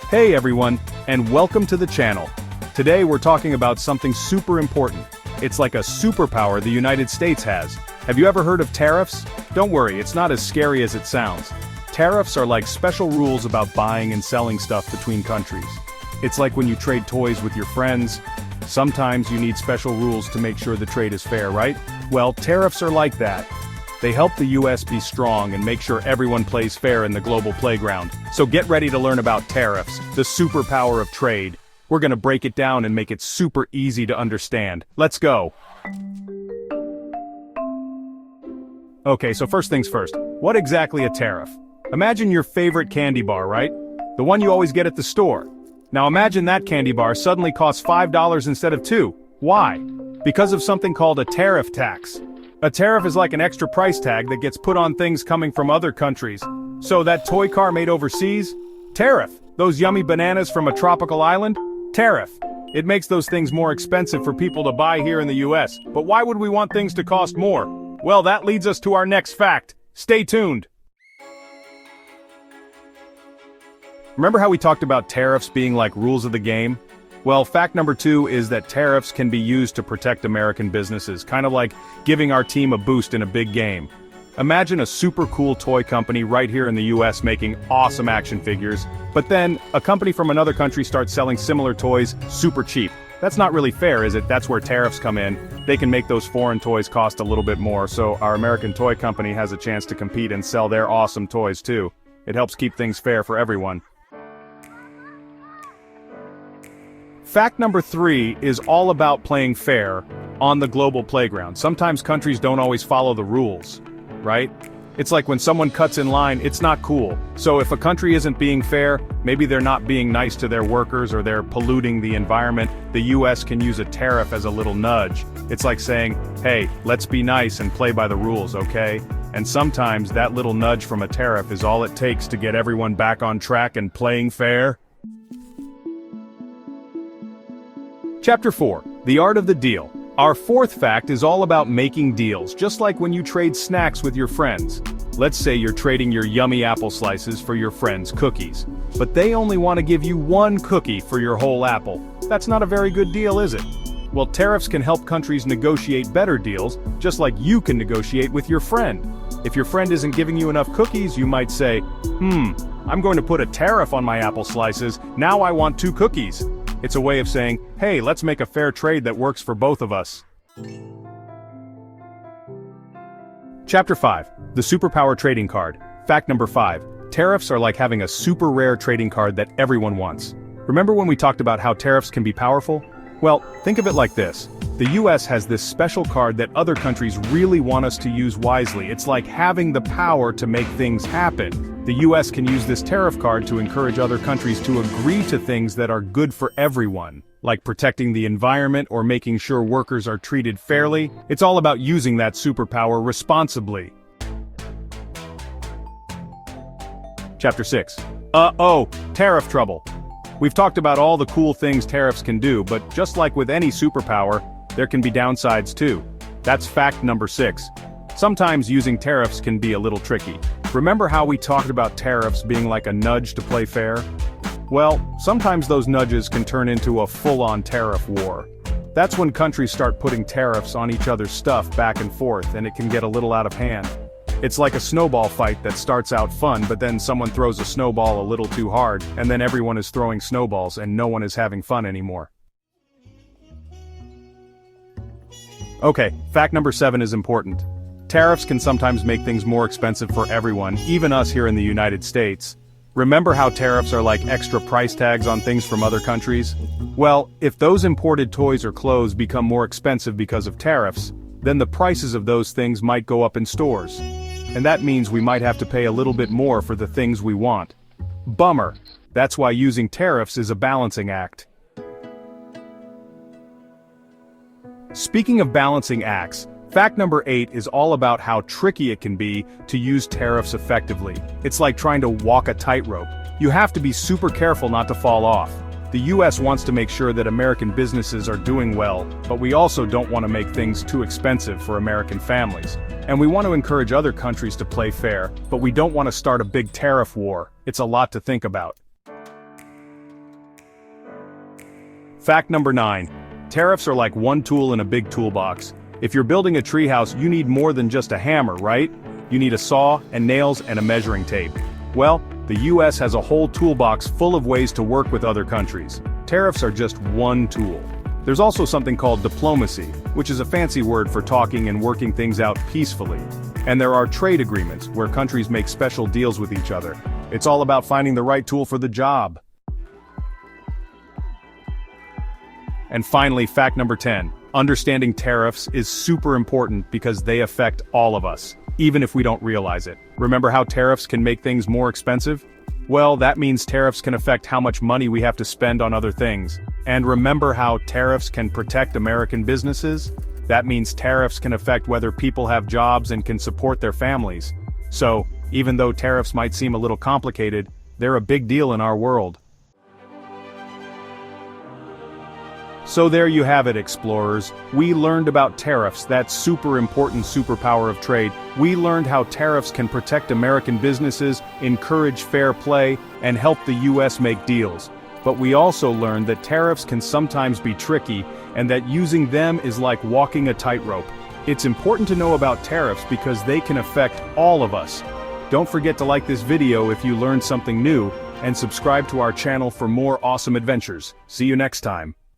Hey everyone, and welcome to the channel. Today we're talking about something super important. It's like a superpower the United States has. Have you ever heard of tariffs? Don't worry, it's not as scary as it sounds. Tariffs are like special rules about buying and selling stuff between countries. It's like when you trade toys with your friends. Sometimes you need special rules to make sure the trade is fair, right? Well, tariffs are like that. They help the US be strong and make sure everyone plays fair in the global playground. So get ready to learn about tariffs, the superpower of trade. We're gonna break it down and make it super easy to understand. Let's go. Okay, so first things first. What exactly a tariff? Imagine your favorite candy bar, right? The one you always get at the store. Now imagine that candy bar suddenly costs $5 instead of $2. Why? Because of something called a tariff tax. A tariff is like an extra price tag that gets put on things coming from other countries. So that toy car made overseas? Tariff. Those yummy bananas from a tropical island? Tariff. It makes those things more expensive for people to buy here in the US. But why would we want things to cost more? Well, that leads us to our next fact. Stay tuned. Remember how we talked about tariffs being like rules of the game? Well, fact number 2 is that tariffs can be used to protect American businesses, kind of like giving our team a boost in a big game. Imagine a super cool toy company right here in the US making awesome action figures, but then a company from another country starts selling similar toys super cheap. That's not really fair, is it? That's where tariffs come in. They can make those foreign toys cost a little bit more, so our American toy company has a chance to compete and sell their awesome toys too. It helps keep things fair for everyone. Fact number 3 is all about playing fair on the global playground. Sometimes countries don't always follow the rules, right? It's like when someone cuts in line, it's not cool. So if a country isn't being fair, maybe they're not being nice to their workers or they're polluting the environment, the US can use a tariff as a little nudge. It's like saying, hey, let's be nice and play by the rules, okay? And sometimes that little nudge from a tariff is all it takes to get everyone back on track and playing fair. Chapter 4, The Art of the Deal. Our fourth fact is all about making deals, just like when you trade snacks with your friends. Let's say you're trading your yummy apple slices for your friend's cookies. But they only want to give you one cookie for your whole apple. That's not a very good deal, is it? Well, tariffs can help countries negotiate better deals, just like you can negotiate with your friend. If your friend isn't giving you enough cookies, you might say, I'm going to put a tariff on my apple slices, now I want 2 cookies. It's a way of saying, hey, let's make a fair trade that works for both of us. Chapter 5, The Superpower Trading Card. Fact number 5, tariffs are like having a super rare trading card that everyone wants. Remember when we talked about how tariffs can be powerful? Well, think of it like this. The US has this special card that other countries really want us to use wisely. It's like having the power to make things happen. The US can use this tariff card to encourage other countries to agree to things that are good for everyone, like protecting the environment or making sure workers are treated fairly. It's all about using that superpower responsibly. Chapter 6. Tariff trouble. We've talked about all the cool things tariffs can do, but just like with any superpower, there can be downsides too. That's fact number 6. Sometimes using tariffs can be a little tricky. Remember how we talked about tariffs being like a nudge to play fair? Well, sometimes those nudges can turn into a full-on tariff war. That's when countries start putting tariffs on each other's stuff back and forth, and it can get a little out of hand. It's like a snowball fight that starts out fun, but then someone throws a snowball a little too hard, and then everyone is throwing snowballs and no one is having fun anymore. Okay, fact number 7 is important. Tariffs can sometimes make things more expensive for everyone, even us here in the United States. Remember how tariffs are like extra price tags on things from other countries? Well, if those imported toys or clothes become more expensive because of tariffs, then the prices of those things might go up in stores. And that means we might have to pay a little bit more for the things we want. Bummer. That's why using tariffs is a balancing act. Speaking of balancing acts, fact number 8 is all about how tricky it can be to use tariffs effectively. It's like trying to walk a tightrope. You have to be super careful not to fall off. The US wants to make sure that American businesses are doing well, but we also don't want to make things too expensive for American families. And we want to encourage other countries to play fair, but we don't want to start a big tariff war. It's a lot to think about. Fact number 9. Tariffs are like one tool in a big toolbox. If you're building a treehouse, you need more than just a hammer, right? You need a saw, and nails, and a measuring tape. Well, the US has a whole toolbox full of ways to work with other countries. Tariffs are just one tool. There's also something called diplomacy, which is a fancy word for talking and working things out peacefully. And there are trade agreements, where countries make special deals with each other. It's all about finding the right tool for the job. And finally, fact number 10. Understanding tariffs is super important because they affect all of us, even if we don't realize it. Remember how tariffs can make things more expensive? Well, that means tariffs can affect how much money we have to spend on other things. And remember how tariffs can protect American businesses? That means tariffs can affect whether people have jobs and can support their families. So, even though tariffs might seem a little complicated, they're a big deal in our world. So there you have it, explorers. We learned about tariffs, that super important superpower of trade. We learned how tariffs can protect American businesses, encourage fair play, and help the US make deals. But we also learned that tariffs can sometimes be tricky, and that using them is like walking a tightrope. It's important to know about tariffs because they can affect all of us. Don't forget to like this video if you learned something new, and subscribe to our channel for more awesome adventures. See you next time.